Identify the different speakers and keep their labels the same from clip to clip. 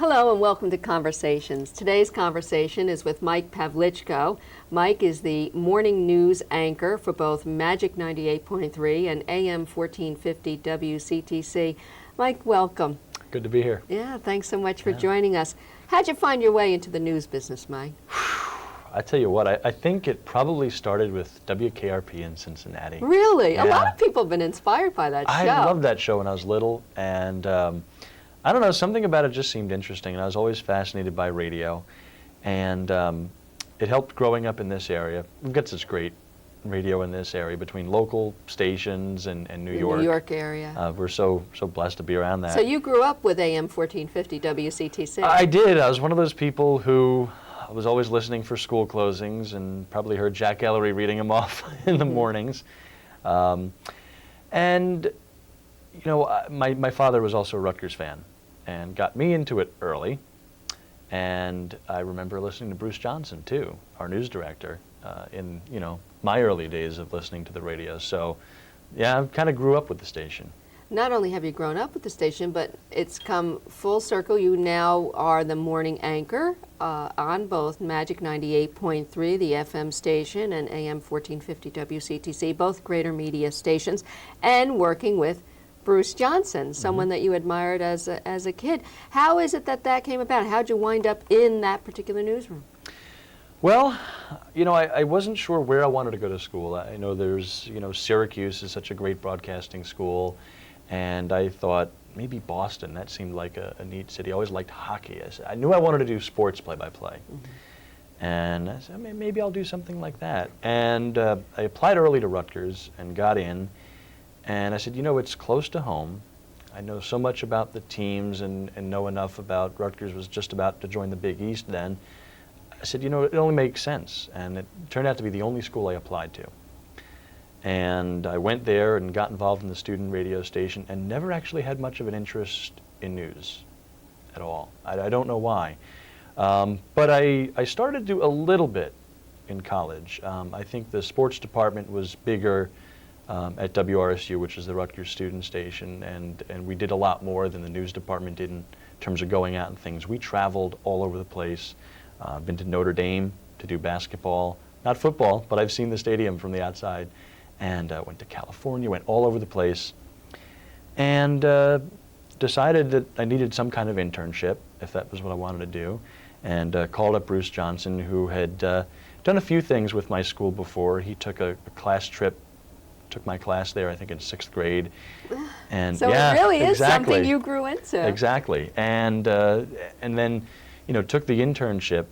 Speaker 1: Hello and welcome to Conversations. Today's conversation is with Mike Pavlichko. Mike is the morning news anchor for both Magic 98.3 and AM 1450 WCTC. Mike, welcome.
Speaker 2: Good to be here.
Speaker 1: Yeah, thanks so much for joining us. How'd you find your way into the news business, Mike?
Speaker 2: I tell you what, I think it probably started with WKRP in Cincinnati.
Speaker 1: Really?
Speaker 2: Yeah.
Speaker 1: A lot of people have been inspired by that show.
Speaker 2: I loved that show when I was little, and I don't know, something about it just seemed interesting, and I was always fascinated by radio, and it helped growing up in this area. We've got such great radio in this area between local stations and New York.
Speaker 1: New York area.
Speaker 2: We're so blessed to be around that.
Speaker 1: So you grew up with AM 1450 WCTC.
Speaker 2: I did. I was one of those people who was always listening for school closings and probably heard Jack Ellery reading them off in the mornings. And, you know, my father was also a Rutgers fan and got me into it early. And I remember listening to Bruce Johnson, too, our news director, in, you know, my early days of listening to the radio. So, yeah, I kind of grew up with the station.
Speaker 1: Not only have you grown up with the station, but it's come full circle. You now are the morning anchor on both Magic 98.3, the FM station, and AM 1450 WCTC, both greater media stations, and working with Bruce Johnson, someone that you admired as a kid. How is it that came about? How'd you wind up in that particular newsroom?
Speaker 2: Well, you know, I wasn't sure where I wanted to go to school. I know there's, you know, Syracuse is such a great broadcasting school, and I thought maybe Boston, that seemed like a neat city. I always liked hockey. I knew I wanted to do sports play-by-play. And I said, maybe I'll do something like that. And I applied early to Rutgers and got in. And I said, you know, it's close to home. I know so much about the teams and know enough about Rutgers was just about to join the Big East then. I said, you know, it only makes sense. And it turned out to be the only school I applied to. And I went there and got involved in the student radio station and never actually had much of an interest in news at all. I don't know why. But I started to do a little bit in college. I think the sports department was bigger at WRSU, which is the Rutgers student station, and we did a lot more than the news department did in terms of going out and things. We traveled all over the place. Been to Notre Dame to do basketball, not football, but I've seen the stadium from the outside, and went to California, went all over the place, and decided that I needed some kind of internship, if that was what I wanted to do, and called up Bruce Johnson, who had done a few things with my school before. He took a class trip, took my class there, I think in 6th grade. And
Speaker 1: so
Speaker 2: yeah,
Speaker 1: it really
Speaker 2: exactly,
Speaker 1: is something you grew into.
Speaker 2: Exactly. And then, you know, took the internship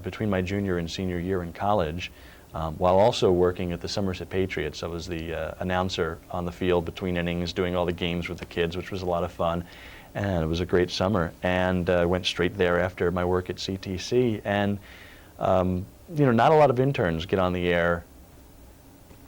Speaker 2: between my junior and senior year in college, while also working at the Somerset Patriots. I was the announcer on the field between innings, doing all the games with the kids, which was a lot of fun. And it was a great summer. And went straight there after my work at CTC. And, you know, not a lot of interns get on the air,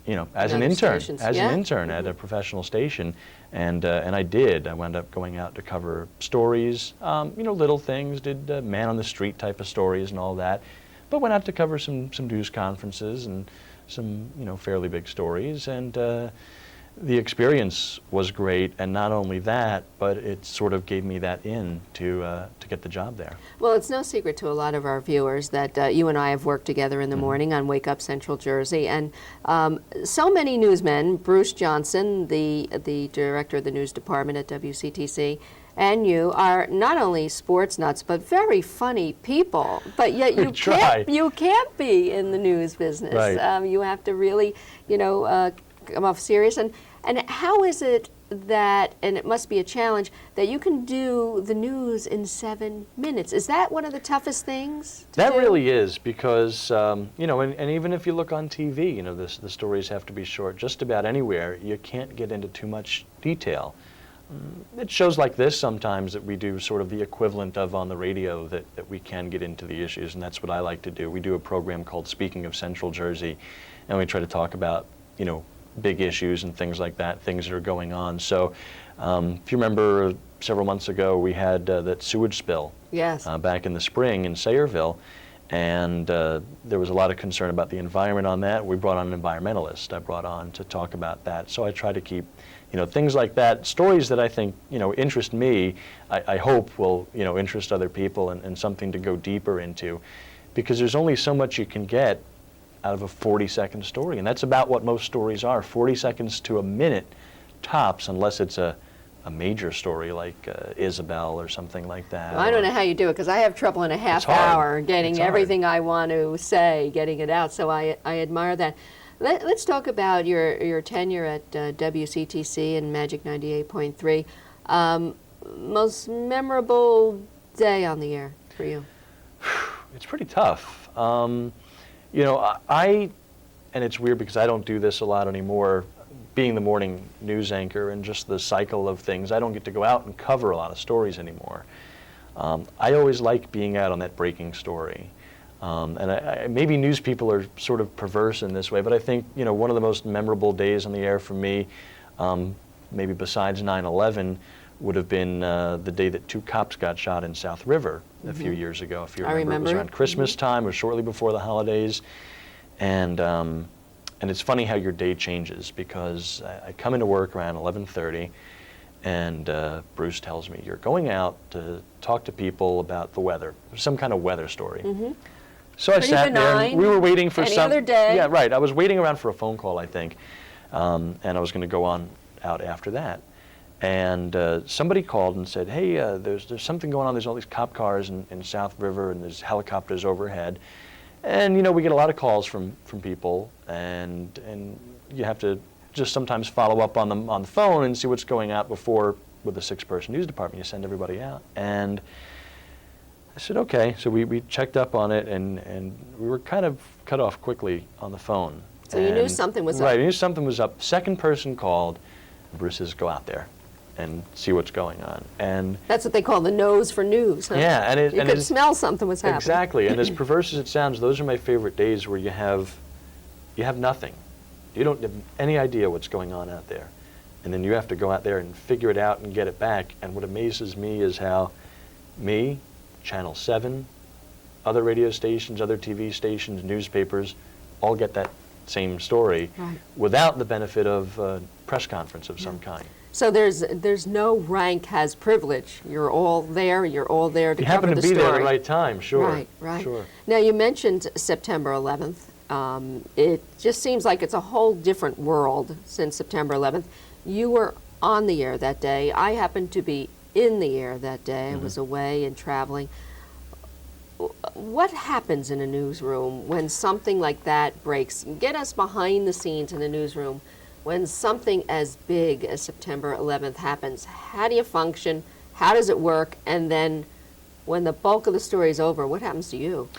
Speaker 2: you know, as an intern, at a professional station, and I did. I wound up going out to cover stories, you know, little things, did man on the street type of stories and all that, but went out to cover some news conferences and some, you know, fairly big stories, and the experience was great, and not only that, but it sort of gave me that in to get the job there.
Speaker 1: Well, it's no secret to a lot of our viewers that you and I have worked together in the morning on Wake Up Central Jersey, and so many newsmen, Bruce Johnson, the director of the news department at WCTC, and you are not only sports nuts, but very funny people. But yet you can't be in the news business.
Speaker 2: Right.
Speaker 1: You have to really, you know, come off serious. And how is it that, and it must be a challenge, that you can do the news in 7 minutes? Is that one of the toughest things to do?
Speaker 2: That really is, because, you know, and even if you look on TV, you know, the stories have to be short. Just about anywhere, you can't get into too much detail. It's shows like this sometimes that we do sort of the equivalent of on the radio, that we can get into the issues, and that's what I like to do. We do a program called Speaking of Central Jersey, and we try to talk about, you know, big issues and things like that, things that are going on. So if you remember several months ago, we had that sewage spill back in the spring in Sayreville, and there was a lot of concern about the environment on that. We brought on an environmentalist I brought on to talk about that. So I try to keep things like that, stories that I think, interest me, I hope will, interest other people and something to go deeper into, because there's only so much you can get out of a 40-second story, and that's about what most stories are, 40 seconds to a minute tops, unless it's a major story like Isabel or something like that.
Speaker 1: Well, I don't know how you do it, because I have trouble in a half hour getting everything I want to say, getting it out, so I admire that. Let's talk about your tenure at WCTC and Magic 98.3. Most memorable day on the air for you?
Speaker 2: It's pretty tough. And it's weird because I don't do this a lot anymore, being the morning news anchor and just the cycle of things. I don't get to go out and cover a lot of stories anymore. I always like being out on that breaking story. And maybe news people are sort of perverse in this way, but I think, one of the most memorable days on the air for me, maybe besides 9/11, would have been the day that 2 cops got shot in South River a few years ago. If you remember, it was around Christmas time, or shortly before the holidays. And it's funny how your day changes, because I come into work around 11:30, and Bruce tells me, "You're going out to talk to people about the weather, some kind of weather story." So I sat there, and we were waiting for
Speaker 1: any other day.
Speaker 2: Yeah, right. I was waiting around for a phone call, I think, and I was going to go out after that. And somebody called and said, "Hey, there's something going on. There's all these cop cars in South River, and there's helicopters overhead." And we get a lot of calls from people, and you have to just sometimes follow up on them on the phone and see what's going out before, with the 6-person news department, you send everybody out. And I said, okay. So we checked up on it, and we were kind of cut off quickly on the phone.
Speaker 1: So you knew something was up.
Speaker 2: Right, I knew something was up. Second person called, Bruce says, "Go out there and see what's going on." And
Speaker 1: that's what they call the nose for news, huh?
Speaker 2: Yeah, and
Speaker 1: you could smell something was happening.
Speaker 2: Exactly, and as perverse as it sounds, those are my favorite days, where you have nothing. You don't have any idea what's going on out there, and then you have to go out there and figure it out and get it back. And what amazes me is how me, Channel 7, other radio stations, other TV stations, newspapers, all get that same story without the benefit of a press conference of some kind.
Speaker 1: So there's no rank has privilege. You're all there to cover the story.
Speaker 2: You happen to be there at the right time, sure.
Speaker 1: Right.
Speaker 2: Sure.
Speaker 1: Now, you mentioned September 11th. It just seems like it's a whole different world since September 11th. You were on the air that day. I happened to be in the air that day. I was away and traveling. What happens in a newsroom when something like that breaks? Get us behind the scenes in a newsroom. When something as big as September 11th happens, how do you function? How does it work? And then when the bulk of the story is over, what happens to you?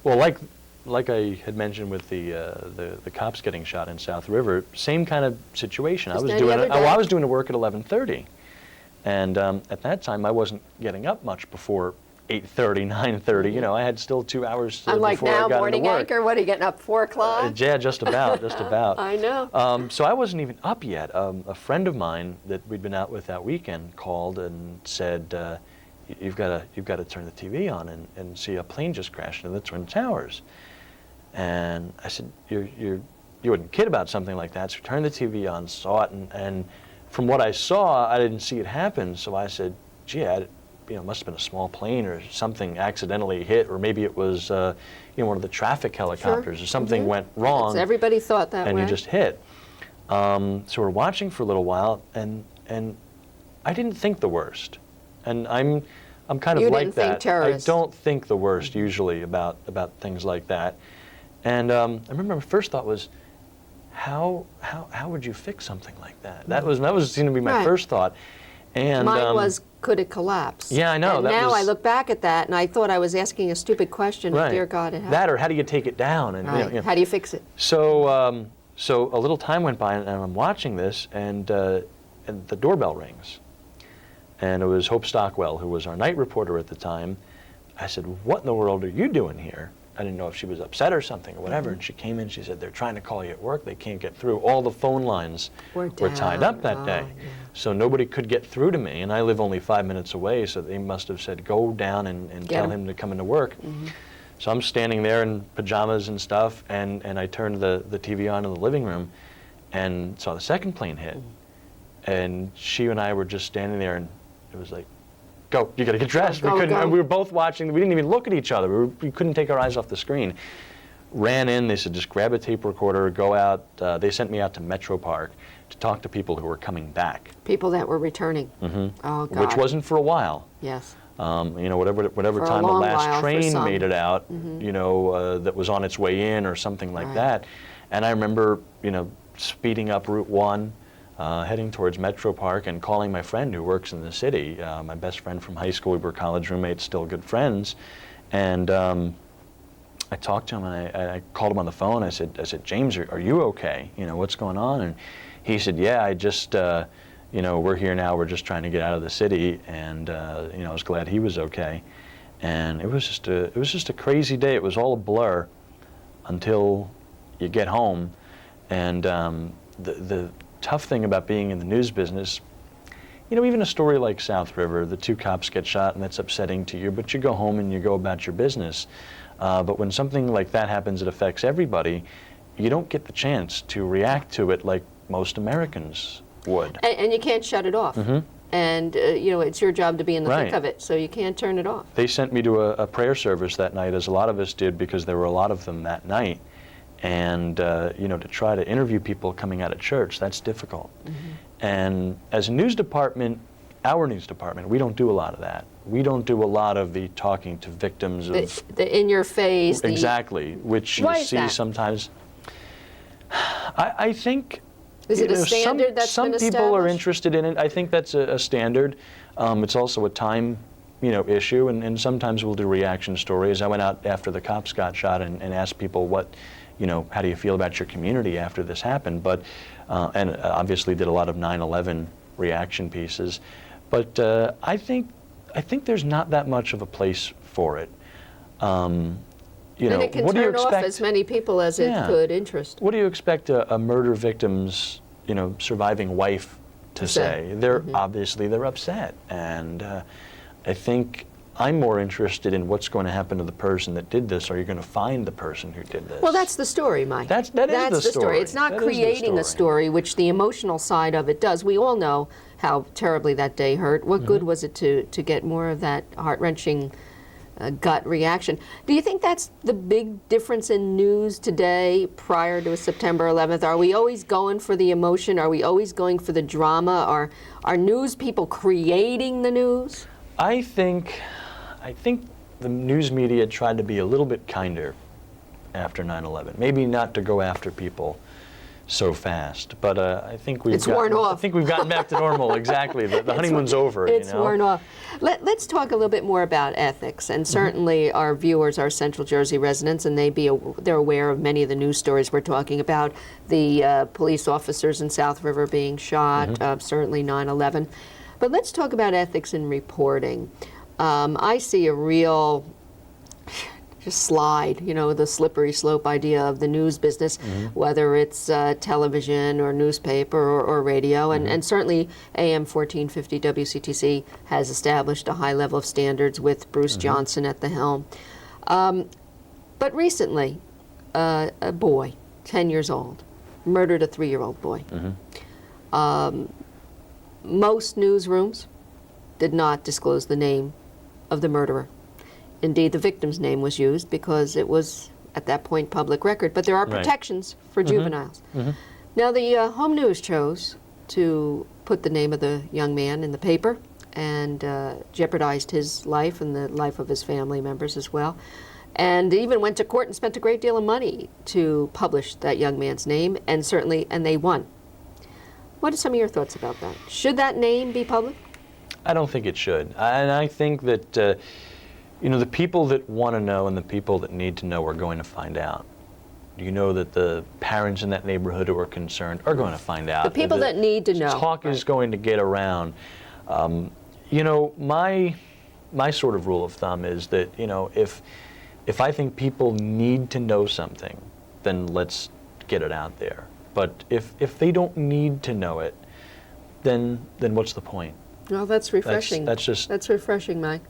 Speaker 2: Well, like I had mentioned with the cops getting shot in South River, same kind of situation. I was doing the work at 11:30, and at that time I wasn't getting up much before 8:30, 9:30. I had still 2 hours
Speaker 1: Unlike
Speaker 2: before
Speaker 1: now,
Speaker 2: I got
Speaker 1: morning
Speaker 2: into work.
Speaker 1: anchor, what are you getting up, 4 o'clock?
Speaker 2: Yeah, just about.
Speaker 1: I know.
Speaker 2: So I wasn't even up yet. A friend of mine that we'd been out with that weekend called and said, "You've got to turn the TV on and see a plane just crashed into the Twin Towers." And I said, "You wouldn't kid about something like that." So we turned the TV on, saw it, and from what I saw, I didn't see it happen. So I said, "Gee, it must have been a small plane or something accidentally hit, or maybe it was one of the traffic helicopters or something went wrong."
Speaker 1: So everybody thought that way.
Speaker 2: And you just hit. So we're watching for a little while, and I didn't think the worst. And I'm kind of
Speaker 1: you
Speaker 2: like
Speaker 1: didn't
Speaker 2: that.
Speaker 1: Think terrorists.
Speaker 2: I don't think the worst usually about things like that. And I remember my first thought was, how would you fix something like that? That seemed to be my first thought. And
Speaker 1: mine was, could it collapse?
Speaker 2: Yeah, I know.
Speaker 1: And now I look back at that, and I thought I was asking a stupid question.
Speaker 2: Right.
Speaker 1: Dear God, it happened.
Speaker 2: That, or how do you take it down? And
Speaker 1: How do you fix it?
Speaker 2: So so a little time went by, and I'm watching this, and the doorbell rings, and it was Hope Stockwell, who was our night reporter at the time. I said, "What in the world are you doing here?" I didn't know if she was upset or something or whatever. And she came in, she said, "They're trying to call you at work. They can't get through. All the phone lines were tied up that day."
Speaker 1: Yeah.
Speaker 2: So nobody could get through to me. And I live only 5 minutes away, so they must have said, "Go down and tell him to come into work." So I'm standing there in pajamas and stuff, and I turned the TV on in the living room and saw the second plane hit. and she and I were just standing there, and it was like, go, you gotta get dressed.
Speaker 1: Go,
Speaker 2: we couldn't,
Speaker 1: go.
Speaker 2: we were both watching, we didn't even look at each other. We couldn't take our eyes off the screen. Ran in, they said, just grab a tape recorder, go out. They sent me out to Metro Park to talk to people who were coming back.
Speaker 1: People that were returning.
Speaker 2: Mm-hmm.
Speaker 1: Oh, God.
Speaker 2: Which wasn't for a while.
Speaker 1: Yes.
Speaker 2: You know, whatever
Speaker 1: For a
Speaker 2: time the
Speaker 1: long
Speaker 2: last
Speaker 1: while for
Speaker 2: train
Speaker 1: some.
Speaker 2: made it out,
Speaker 1: Mhm.
Speaker 2: you know, that was on its way in or something like
Speaker 1: Right.
Speaker 2: that. And I remember, you know, speeding up Route 1, heading towards Metro Park and calling my friend who works in the city, my best friend from high school. We were college roommates, still good friends. And I talked to him, and I called him on the phone. I said, James, are you okay? You know, what's going on? And he said, yeah, I just, you know, we're here now. We're just trying to get out of the city. And you know, I was glad he was okay. And it was just a crazy day. It was all a blur until you get home. And the tough thing about being in the news business, you know, even a story like South River, the 2 cops get shot, and that's upsetting to you, but you go home and you go about your business. But when something like that happens, it affects everybody, you don't get the chance to react to it like most Americans would.
Speaker 1: And you can't shut it off.
Speaker 2: Mm-hmm.
Speaker 1: And, you know, it's your job to be in the thick
Speaker 2: Right.
Speaker 1: of it, so you can't turn it off.
Speaker 2: They sent me to a prayer service that night, as a lot of us did, because there were a lot of them that night. And, you know, to try to interview people coming out of church, that's difficult.
Speaker 1: Mm-hmm.
Speaker 2: And as a news department, our news department, we don't do a lot of that. We don't do a lot of the talking to victims of...
Speaker 1: The in your face.
Speaker 2: Exactly, which you
Speaker 1: Why is
Speaker 2: see
Speaker 1: that?
Speaker 2: sometimes. I think...
Speaker 1: Is it
Speaker 2: you
Speaker 1: a
Speaker 2: know,
Speaker 1: standard that's
Speaker 2: some
Speaker 1: been
Speaker 2: people are
Speaker 1: established?
Speaker 2: interested in it. I think that's a standard. It's also a time, you know, issue, and sometimes we'll do reaction stories. I went out after the cops got shot and asked people what, you know, how do you feel about your community after this happened? But, and obviously did a lot of 9/11 reaction pieces. But I think there's not that much of a place for it. You know,
Speaker 1: And it can
Speaker 2: what do you
Speaker 1: turn off
Speaker 2: expect?
Speaker 1: as many people as it
Speaker 2: Yeah.
Speaker 1: could interest.
Speaker 2: What do you expect a murder victim's, you know, surviving wife to say? They're obviously they're upset, and I think I'm more interested in what's going to happen to the person that did this. Are you going to find the person who did this?
Speaker 1: Well, that's the story, Mike.
Speaker 2: That is
Speaker 1: That's
Speaker 2: the story.
Speaker 1: It's not
Speaker 2: That is the
Speaker 1: creating a story, which the emotional side of it does. We all know how terribly that day hurt. What good was it to get more of that heart-wrenching gut reaction? Do you think that's the big difference in news today prior to September 11th? Are we always going for the emotion? Are we always going for the drama? Are news people creating the news?
Speaker 2: I think the news media tried to be a little bit kinder after 9/11. Maybe not to go after people so fast, but I think
Speaker 1: It's worn off.
Speaker 2: I think we've gotten back to normal. Exactly, the honeymoon's over.
Speaker 1: It's
Speaker 2: you know?
Speaker 1: worn off. Let's talk a little bit more about ethics, and certainly our viewers are Central Jersey residents, and they're aware of many of the news stories we're talking about. The police officers in South River being shot, certainly 9/11. But let's talk about ethics in reporting. I see a real just slide, you know, the slippery slope idea of the news business, whether it's television or newspaper or radio, and certainly AM 1450 WCTC has established a high level of standards with Bruce Johnson at the helm. But recently, a boy, 10 years old, murdered a 3-year-old boy. Most newsrooms did not disclose the name of the murderer. Indeed, the victim's name was used because it was, at that point, public record. But there are
Speaker 2: Right.
Speaker 1: protections for juveniles. Now, the home news chose to put the name of the young man in the paper and jeopardized his life and the life of his family members as well. And even went to court and spent a great deal of money to publish that young man's name, and they won. What are some of your thoughts about that? Should that name be public?
Speaker 2: I don't think it should. And I think that, you know, the people that want to know and the people that need to know are going to find out. You know that the parents in that neighborhood who are concerned are going to find out.
Speaker 1: The people that need to know.
Speaker 2: Talk is going to get around. You know, my sort of rule of thumb is that, you know, if I think people need to know something, then let's get it out there. But if they don't need to know it, then what's the point?
Speaker 1: Well, that's refreshing.
Speaker 2: That's
Speaker 1: refreshing, Mike.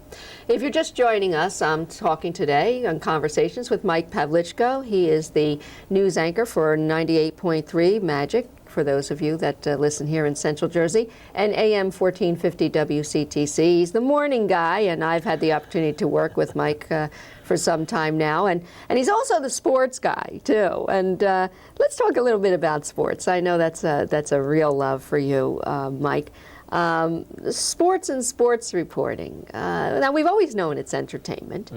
Speaker 1: If you're just joining us, I'm talking today on Conversations with Mike Pavlichko. He is the news anchor for 98.3 Magic for those of you that listen here in Central Jersey, and AM 1450 WCTC. He's the morning guy, and I've had the opportunity to work with Mike for some time now, and he's also the sports guy too. And let's talk a little bit about sports. I know that's a real love for you, Mike. Sports and sports reporting. Now, we've always known it's entertainment,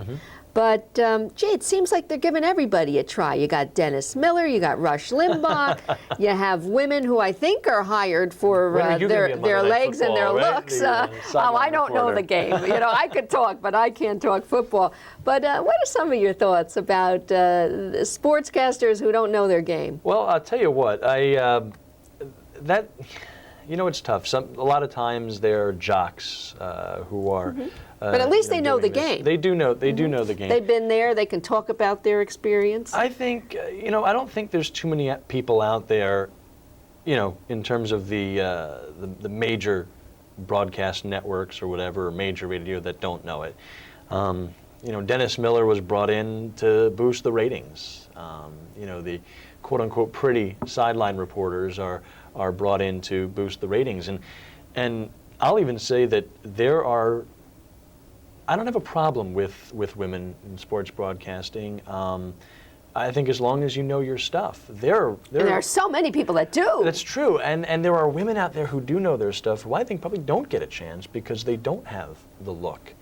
Speaker 1: but gee, it seems like they're giving everybody a try. You got Dennis Miller, you got Rush Limbaugh, you have women who I think are hired for their legs and their looks. I don't know the game. You know, I could talk, but I can't talk football. But what are some of your thoughts about sportscasters who don't know their game?
Speaker 2: Well, I'll tell you what, you know, it's tough. A lot of times they're jocks who are.
Speaker 1: But at least they know the game.
Speaker 2: They do know. They do know the game.
Speaker 1: They've been there. They can talk about their experience.
Speaker 2: I think you know. I don't think there's too many people out there, you know, in terms of the major broadcast networks or whatever, or major radio, that don't know it. You know, Dennis Miller was brought in to boost the ratings. You know, the quote-unquote pretty sideline reporters are brought in to boost the ratings, and I'll even say that I don't have a problem with women in sports broadcasting. I think as long as you know your stuff. And there
Speaker 1: are so many people that do.
Speaker 2: That's true, and there are women out there who do know their stuff who I think probably don't get a chance because they don't have the look.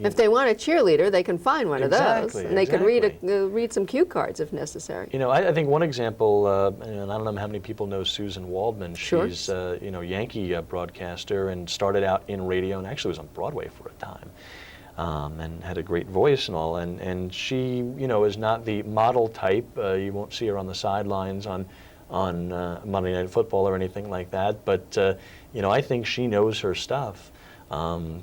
Speaker 1: If they want a cheerleader, they can find one of those, and they can read some cue cards if necessary.
Speaker 2: You know, I think one example, and I don't know how many people know Susan Waldman.
Speaker 1: Sure.
Speaker 2: She's you know, Yankee broadcaster, and started out in radio, and actually was on Broadway for a time, and had a great voice and all. And she, you know, is not the model type. You won't see her on the sidelines on Monday Night Football or anything like that. But you know, I think she knows her stuff.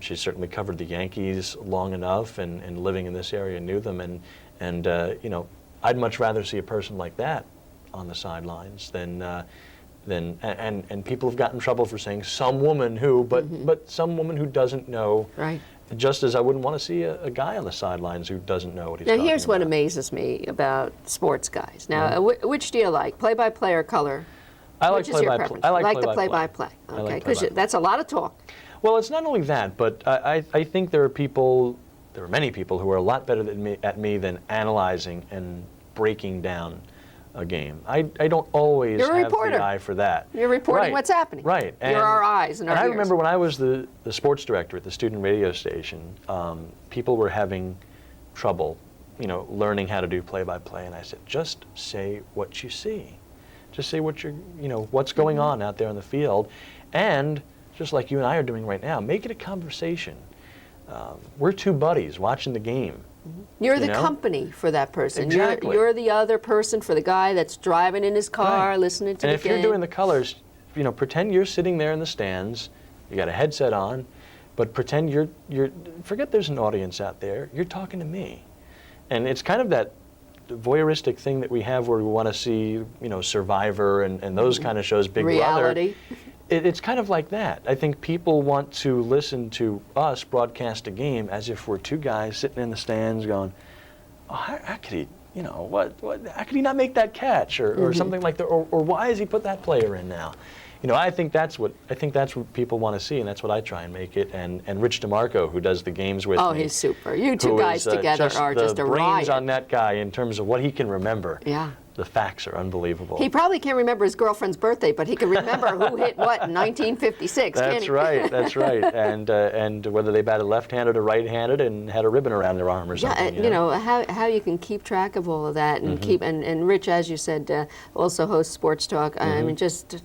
Speaker 2: She's certainly covered the Yankees long enough, and living in this area knew them, and you know, I'd much rather see a person like that on the sidelines than people have gotten in trouble for saying some woman who, but some woman who doesn't know.
Speaker 1: Right.
Speaker 2: Just as I wouldn't want to see a guy on the sidelines who doesn't know what he's
Speaker 1: talking
Speaker 2: about.
Speaker 1: Now, here's what amazes me about sports guys. Now, which do you like, play-by-play or color?
Speaker 2: I like play-by-play. I like
Speaker 1: the play-by-play. Okay, because that's a lot of talk.
Speaker 2: Well, it's not only that, but I think there are many people who are a lot better at me than analyzing and breaking down a game. I don't always have the eye for that.
Speaker 1: You're reporting what's happening.
Speaker 2: Right.
Speaker 1: You're our eyes and our ears.
Speaker 2: I remember when I was the sports director at the student radio station, people were having trouble, you know, learning how to do play-by-play, and I said, just say what you see. Just say what what's going on out there on the field, and just like you and I are doing right now, make it a conversation. We're two buddies watching the game.
Speaker 1: You're the company for that person.
Speaker 2: Exactly.
Speaker 1: You're the other person for the guy that's driving in his car, listening to the game.
Speaker 2: And if you're doing the colors, you know, pretend you're sitting there in the stands. You got a headset on, but pretend forget there's an audience out there. You're talking to me, and it's kind of that voyeuristic thing that we have where we want to see, you know, Survivor and those kind of shows, Big
Speaker 1: Reality.
Speaker 2: Brother. It's kind of like that. I think people want to listen to us broadcast a game as if we're two guys sitting in the stands going, oh, how could he, you know, how could he not make that catch or something like that, or why has he put that player in now? You know, I think that's what people want to see, and that's what I try and make it. And Rich DeMarco, who does the games with me.
Speaker 1: Oh, he's super. You two guys together are just a riot.
Speaker 2: The brains on that guy in terms of what he can remember.
Speaker 1: Yeah.
Speaker 2: The facts are unbelievable.
Speaker 1: He probably can't remember his girlfriend's birthday, but he can remember who hit what in 1956.
Speaker 2: That's right. That's right. And whether they batted left-handed or right-handed and had a ribbon around their arm or something.
Speaker 1: Yeah, you know how you can keep track of all of that and keep and Rich, as you said, also hosts Sports Talk. I mean, just.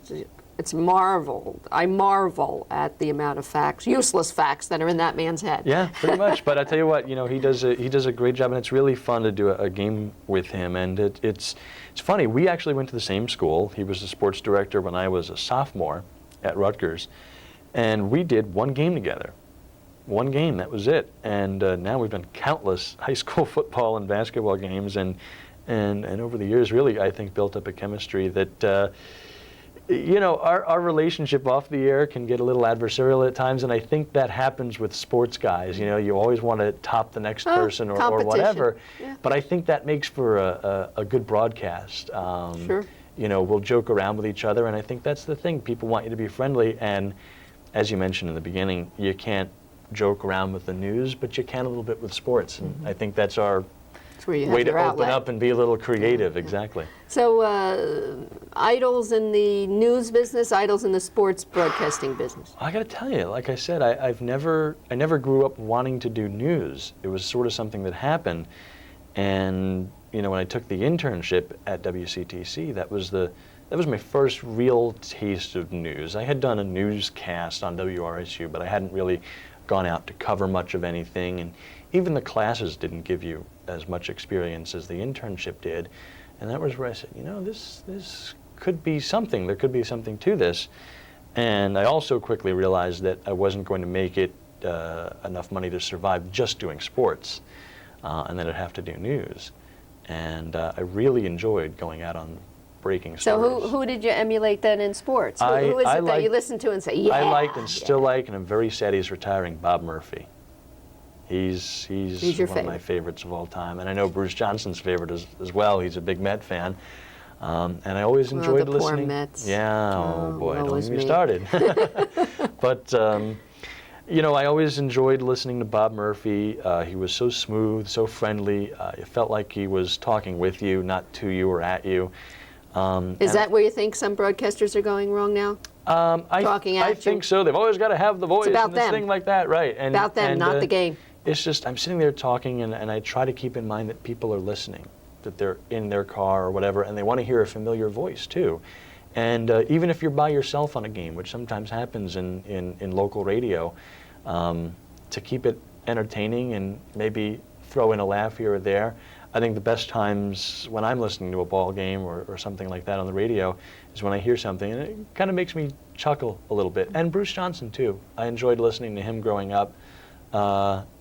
Speaker 1: It's I marvel at the amount of facts, useless facts, that are in that man's head.
Speaker 2: Yeah, pretty much. But I tell you what, you know, he does a great job, and it's really fun to do a game with him. And it's funny. We actually went to the same school. He was the sports director when I was a sophomore at Rutgers, and we did one game together. One game, that was it. And now we've done countless high school football and basketball games, and over the years, really, I think, built up a chemistry that. You know, our relationship off the air can get a little adversarial at times, and I think that happens with sports guys. You know, you always want to top the next person or whatever. Yeah. But I think that makes for a good broadcast.
Speaker 1: Sure.
Speaker 2: we'll joke around with each other, and I think that's the thing. People want you to be friendly, and as you mentioned in the beginning, you can't joke around with the news, but you can a little bit with sports, and I think that's our
Speaker 1: where you have
Speaker 2: way to
Speaker 1: your
Speaker 2: open
Speaker 1: outlet.
Speaker 2: up and be a little creative. Exactly.
Speaker 1: So, idols in the news business, idols in the sports broadcasting business.
Speaker 2: I got to tell you, like I said, I never grew up wanting to do news. It was sort of something that happened, and when I took the internship at WCTC, that was my first real taste of news. I had done a newscast on WRSU, but I hadn't really gone out to cover much of anything, and even the classes didn't give you as much experience as the internship did. And that was where I said, this could be something. There could be something to this. And I also quickly realized that I wasn't going to make it enough money to survive just doing sports, and that I'd have to do news. And I really enjoyed going out on breaking stories.
Speaker 1: So who did you emulate then in sports? Who is it that you listen to and say, yeah?
Speaker 2: I liked and still like, and I'm very sad he's retiring, Bob Murphy. He's
Speaker 1: your
Speaker 2: one of my favorites of all time. And I know Bruce Johnson's favorite as well. He's a big Met fan. And I always enjoyed
Speaker 1: the
Speaker 2: listening.
Speaker 1: Poor Mets.
Speaker 2: Yeah, oh boy,
Speaker 1: woe
Speaker 2: don't
Speaker 1: is
Speaker 2: get me
Speaker 1: me.
Speaker 2: started. But, I always enjoyed listening to Bob Murphy. He was so smooth, so friendly. It felt like he was talking with you, not to you or at you.
Speaker 1: Is that where you think some broadcasters are going wrong now? Talking at
Speaker 2: I
Speaker 1: you?
Speaker 2: think so. They've always got to have the voice
Speaker 1: about
Speaker 2: and this
Speaker 1: them.
Speaker 2: thing like that, right? And,
Speaker 1: About them, not the game.
Speaker 2: It's just, I'm sitting there talking, and I try to keep in mind that people are listening, that they're in their car or whatever, and they want to hear a familiar voice too. And even if you're by yourself on a game, which sometimes happens in local radio, to keep it entertaining and maybe throw in a laugh here or there. I think the best times when I'm listening to a ball game or something like that on the radio is when I hear something, and it kind of makes me chuckle a little bit. And Bruce Johnson too. I enjoyed listening to him growing up.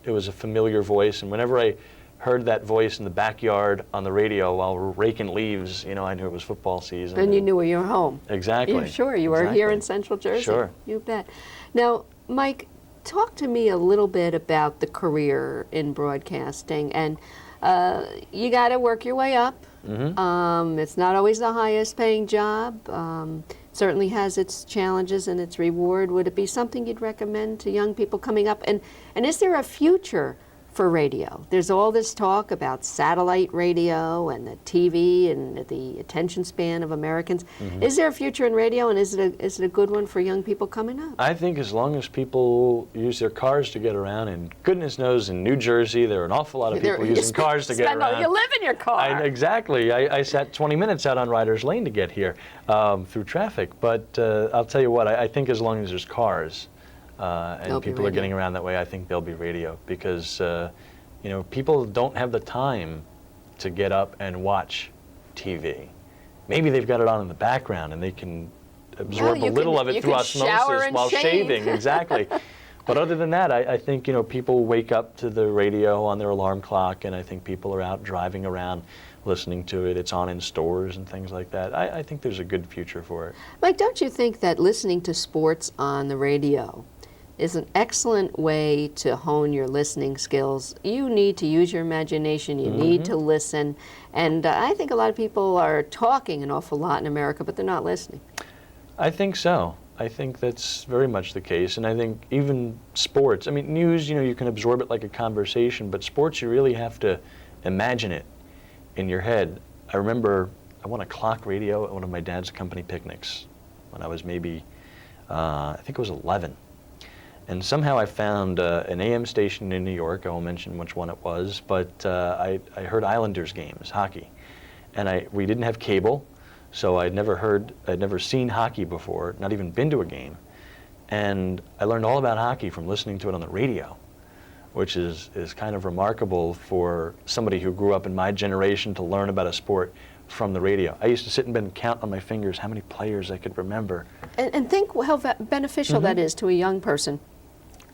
Speaker 2: It was a familiar voice, and whenever I heard that voice in the backyard on the radio while we're raking leaves, I knew it was football season.
Speaker 1: And you knew you were home.
Speaker 2: Exactly.
Speaker 1: Yeah, sure. You were here in Central Jersey.
Speaker 2: Sure.
Speaker 1: You bet. Now, Mike, talk to me a little bit about the career in broadcasting. And you got to work your way up.
Speaker 2: Mm-hmm.
Speaker 1: It's not always the highest paying job. Certainly has its challenges and its reward. Would it be something you'd recommend to young people coming up? And is there a future for radio? There's all this talk about satellite radio and the TV and the attention span of Americans.
Speaker 2: Mm-hmm.
Speaker 1: Is there a future in radio, and is it a good one for young people coming up?
Speaker 2: I think as long as people use their cars to get around, and goodness knows in New Jersey there are an awful lot of people using cars to get around.
Speaker 1: You live in your car.
Speaker 2: Exactly. I sat 20 minutes out on Riders Lane to get here through traffic. But I'll tell you what, I think as long as there's cars, and people are getting around that way, I think there'll be radio, because people don't have the time to get up and watch TV. Maybe they've got it on in the background and they can absorb a little of it through osmosis while shaving. Exactly. But other than that, I think people wake up to the radio on their alarm clock, and I think people are out driving around listening to it. It's on in stores and things like that. I think there's a good future for it.
Speaker 1: Mike, don't you think that listening to sports on the radio is an excellent way to hone your listening skills? You need to use your imagination. You need to listen. And I think a lot of people are talking an awful lot in America, but they're not listening.
Speaker 2: I think so. I think that's very much the case. And I think even sports, news, you can absorb it like a conversation, but sports, you really have to imagine it in your head. I remember I won a clock radio at one of my dad's company picnics when I was maybe, I think it was 11. And somehow I found an AM station in New York. I won't mention which one it was, but I heard Islanders games, hockey. And we didn't have cable, so I'd never seen hockey before, not even been to a game. And I learned all about hockey from listening to it on the radio, which is kind of remarkable for somebody who grew up in my generation to learn about a sport from the radio. I used to sit in bed and count on my fingers how many players I could remember.
Speaker 1: And think how beneficial that is to a young person,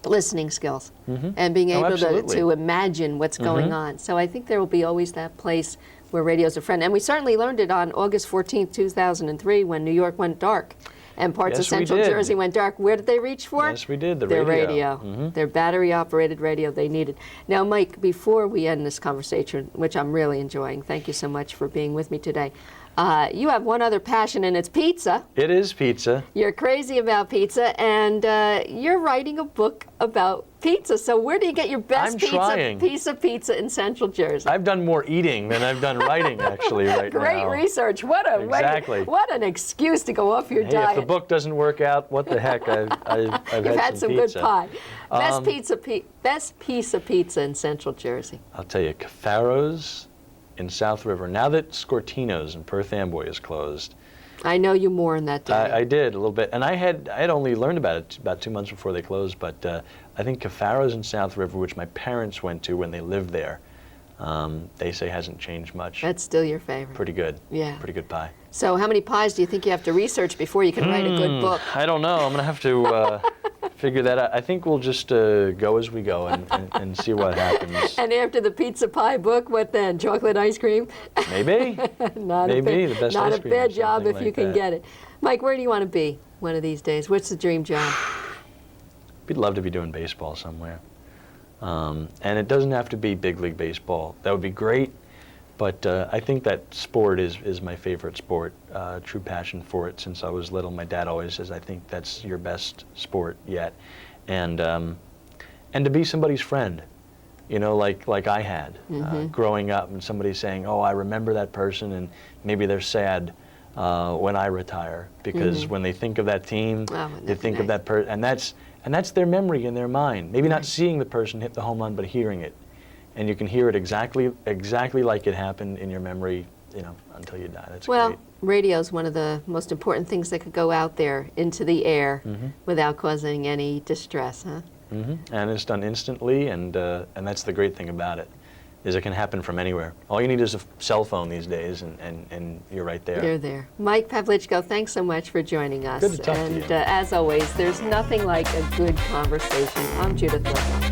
Speaker 1: listening skills, and being able to imagine what's going on. So I think there will be always that place where radio's a friend. And we certainly learned it on August 14th, 2003, when New York went dark and parts of Central Jersey went dark. Where did they reach for?
Speaker 2: Yes, we did,
Speaker 1: their radio. Their battery-operated radio they needed. Now, Mike, before we end this conversation, which I'm really enjoying, thank you so much for being with me today. You have one other passion, and it's pizza.
Speaker 2: It is pizza.
Speaker 1: You're crazy about pizza, and you're writing a book about pizza. So where do you get your best piece of pizza in Central Jersey?
Speaker 2: I've done more eating than I've done writing, actually, right now.
Speaker 1: Great research. What a
Speaker 2: Exactly.
Speaker 1: what an excuse to go off your
Speaker 2: Hey,
Speaker 1: diet.
Speaker 2: if the book doesn't work out, what the heck? I've
Speaker 1: You've had some good
Speaker 2: pizza.
Speaker 1: pie. Best piece of pizza in Central Jersey.
Speaker 2: I'll tell you, Cafaro's in South River. Now that Scortino's in Perth Amboy is closed,
Speaker 1: I know you more in that day.
Speaker 2: I did a little bit, and I had only learned about it about 2 months before they closed. But I think Cafaro's in South River, which my parents went to when they lived there, they say hasn't changed much.
Speaker 1: That's still your favorite.
Speaker 2: Pretty good.
Speaker 1: Yeah.
Speaker 2: Pretty good pie.
Speaker 1: So how many pies do you think you have to research before you can write a good book?
Speaker 2: I don't know. I'm gonna have to figure that out. I think we'll just go as we go and see what happens.
Speaker 1: And after the pizza pie book, what then? Chocolate ice cream?
Speaker 2: Maybe. Maybe the best
Speaker 1: not
Speaker 2: ice
Speaker 1: a
Speaker 2: cream
Speaker 1: bad
Speaker 2: or
Speaker 1: job
Speaker 2: something
Speaker 1: if you
Speaker 2: like
Speaker 1: can
Speaker 2: that.
Speaker 1: get it. Mike, where do you want to be one of these days? What's the dream job?
Speaker 2: We'd love to be doing baseball somewhere. And it doesn't have to be big league baseball. That would be great. But I think that sport is my favorite sport, true passion for it since I was little. My dad always says, I think that's your best sport yet. And to be somebody's friend, you know, like I had growing up, and somebody saying, oh, I remember that person, and maybe they're sad when I retire, because when they think of that team, they think of that person, and that's their memory in their mind. Maybe not seeing the person hit the home run, but hearing it. And you can hear it exactly like it happened in your memory, you know, until you die. That's
Speaker 1: Well,
Speaker 2: great.
Speaker 1: radio is one of the most important things that could go out there into the air without causing any distress, huh?
Speaker 2: And it's done instantly, and that's the great thing about it, is it can happen from anywhere. All you need is a cell phone these days, and you're right there.
Speaker 1: You're there. Mike Pavlichko, thanks so much for joining us.
Speaker 2: Good to talk to you.
Speaker 1: And as always, there's nothing like a good conversation. I'm Judith Leblein.